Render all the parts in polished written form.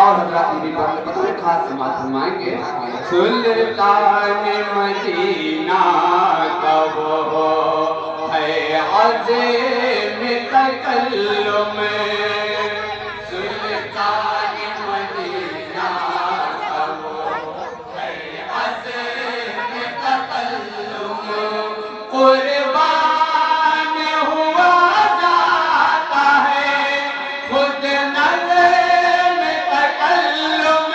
اور حضرات بھی پڑھنے پر ایک خاص سماعت فرمائیں گے سلطان مدینہ کا وہ ہے عظیم تکلم سلطان مدینہ کا وہ ہے عظیم تکلم قربان ہوا جاتا ہے خود نظر میں تکلم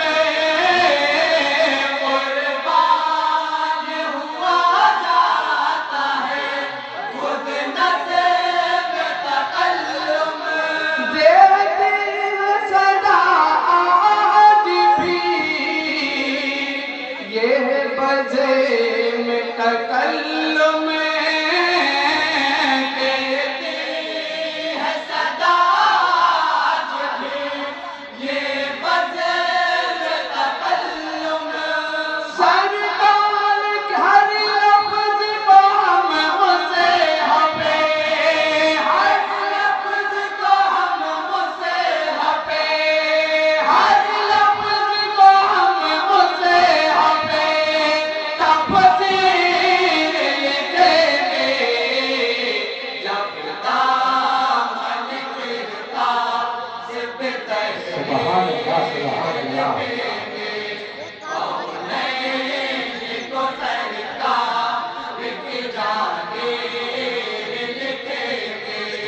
قربان ہوا جاتا ہے خود نظر میں تکلم دیتی صدا آج بھی یہ بجے میں تکلم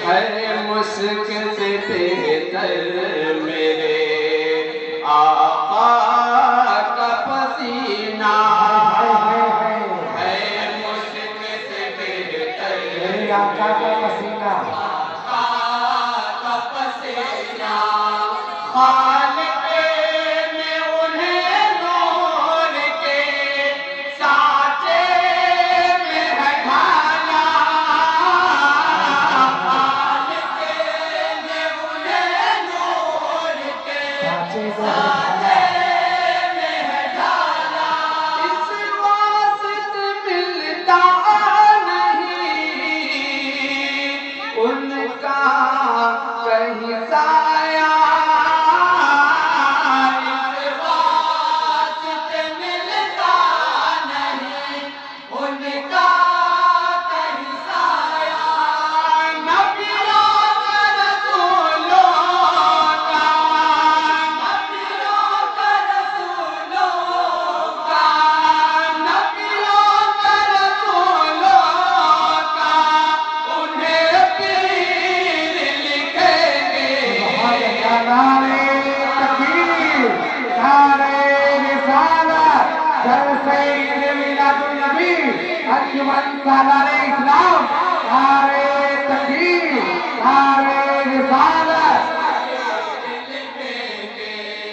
ہر مشک سے بہتر میرے آقا کا پسینہ ہے مشک سے بہتر میرے آقا کا پسینہ خالق نے انہیں نور کے سانچے میں ہے ڈھالا خالق نے انہیں نور کے سانچے میں ہے ڈھالا اس واسط ملتا نہیں ان کا کہیں سایہ سالار اسلام نعرہ تکبیر نعرہ رسالت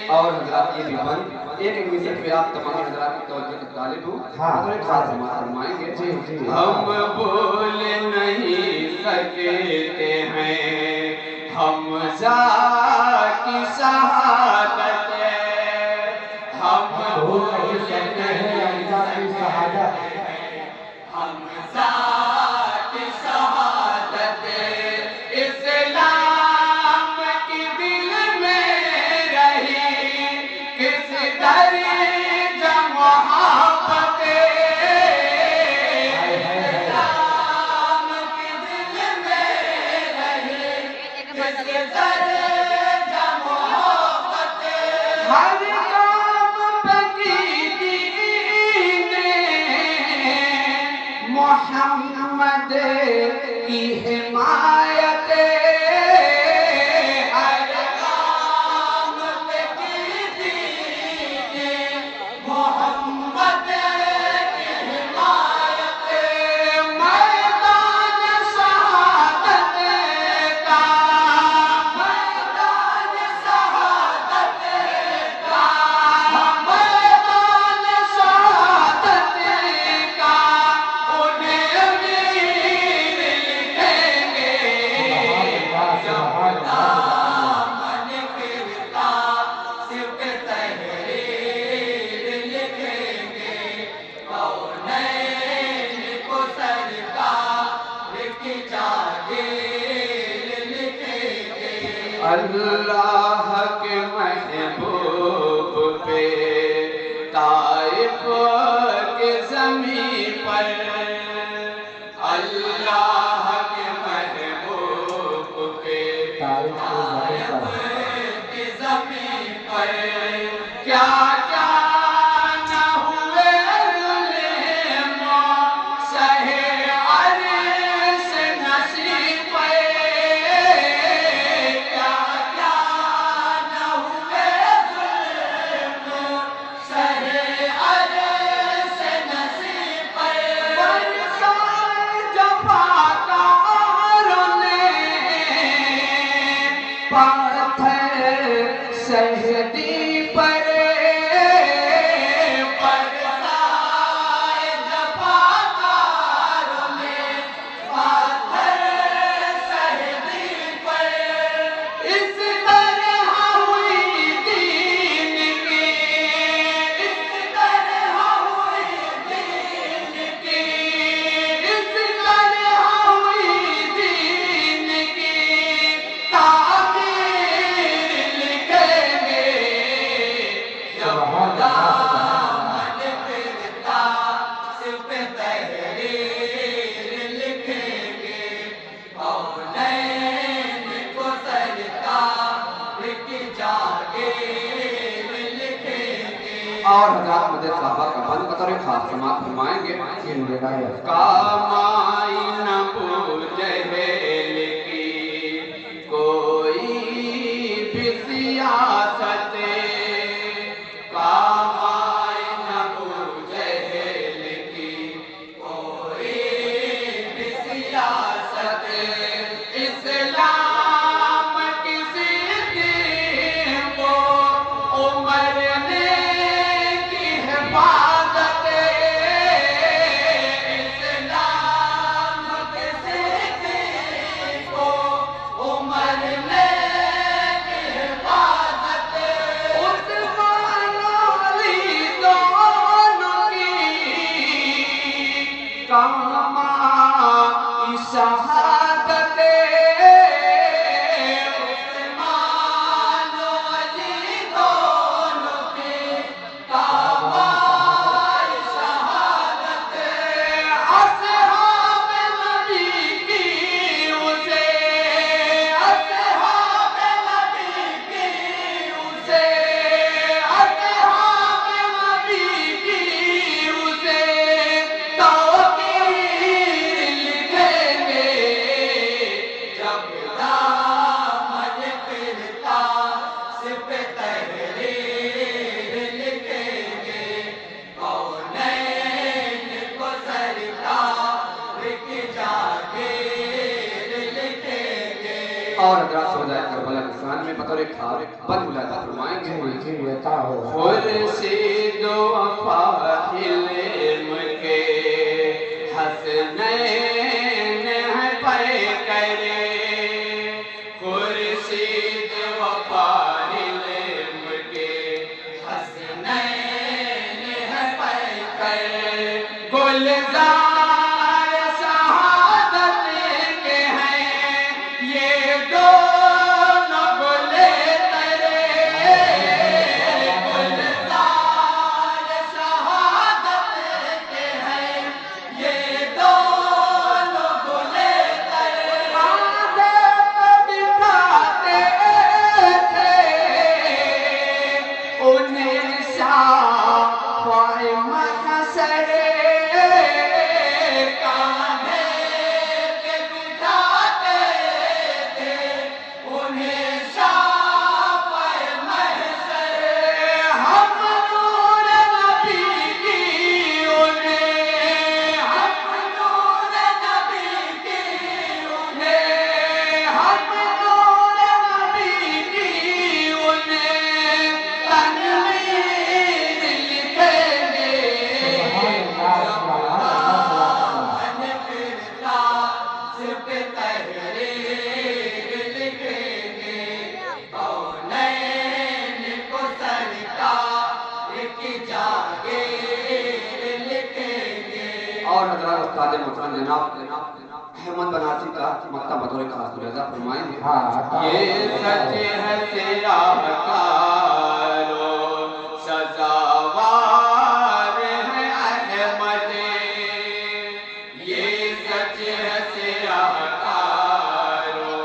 اور حضرات یہ بھی بند ایک مثل پہ آپ تمام حضرات کی توجہ کی طالب ہوں اور ایک خاص سماعت فرمائیں گے ہم بھول نہیں سکتے ہیں حمزہ کی شہادت ہم بھول نہیں سکتے ہیں حمزہ کی شہادت حمزہ کی شہادت اسلام کی دل میں رہی کس درجہ محبت اسلام کی دل میں رہی کس درجہ محبت ہر کام پہ کی دین محمد کی حمایت ہر کام پہ کی دین محمد کی حمایت میدان شہادت کا میدان شہادت کا میدان شہادت کا انہیں ویر لکھیں گے جب دامن گرتا صرف تحریر لکھیں گے کونین کو سرکار کی جاگیر لکھیں گے اللہ کے محبوب پتھر شہدی پر برسائے جفاکاروں نے پتھر شہدی پر اس طرح ہوئی دین کی اس طرح ہوئی دین کی اس طرح ہوئی دین کی تعبیر لکھیں گے جب دامن پھرتا صرف تحریر لکھیں گے کونین کو سرکار کی جاگیر لکھیں گے اور حضرات مجھے صحابہ کا بند بطور خاص سماعت فرمائیں گے کامائی نہ بوجھل کی کوئی بھی سیاست کامائی نہ بوجھل کی کوئی بھی سیاست اسلام کسی دین کو عمر نے کی حفاظت اسلام کسی دین کو عمر نے کی حفاظت عثمان علی دونوں کی کامائی شہادت عثمان علی دونوں کی کامائی شہادت اصحاب نبی کی اسے اصحاب نبی کی اسے اصحاب نبی کی اسے توقیر لکھیں گے جب دامن پھرتا صرف تحریر لکھیں گے کونین کو سرکار کی جاگیر لکھیں گے اور حضرات شہدائے کربلا کے سان میں بطور خاص بند ملاحظہ فرمائیں گے خورشید وفا علم کے حسنین ہیں پیکرے خورشید وفا علم کے حسنین ہیں پیکرے گلزار شہادت کے ہیں یہ دونوں گلے ترے گلزار شہادت کے ہیں یہ دونوں گلے ترے کاندھے پہ بٹھاتے تھے انہیں شافعِ محشر کاندھے پہ بٹھاتے تھے انہیں شافعِ محشر ہم نور نبی کی انہیں ہم نور نبی کی انہیں ہم نور نبی کی انہیں تنویر لکھیں گے دامن پھرتا صرف تحریر لکھیں گے کونین کو سرکار کی جاگیر لکھیں گے اور حضرات استاد محترم جناب احمد بنارسی کا مکتب بطور خاص ملاحظہ فرمائیں گے یہ سچ ہے سیاہکاروں سزاوار ہے احمد یہ سچ ہے سیاہکاروں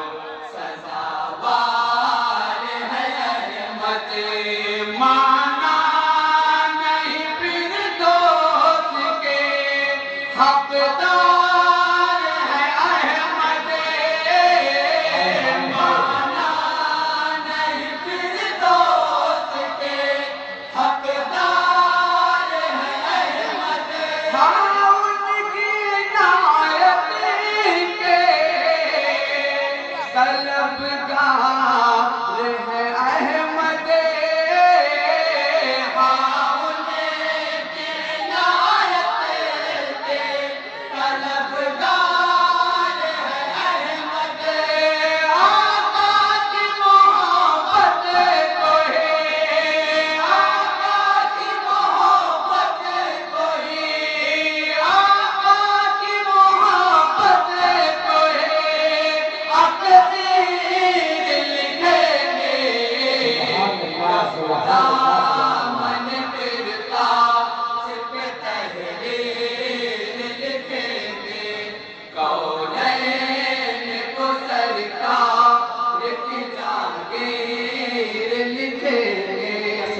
سزاوار ہے احمد مانا نہیں پھر دوست کے حقدار ہے احمد مانا نہیں پھر دوست کے حقدار ہے احمد ہاں ان کی عنایت کے طلبگار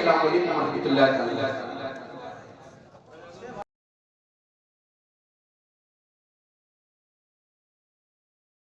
السلام علیکم ورحمۃ اللہ تعالی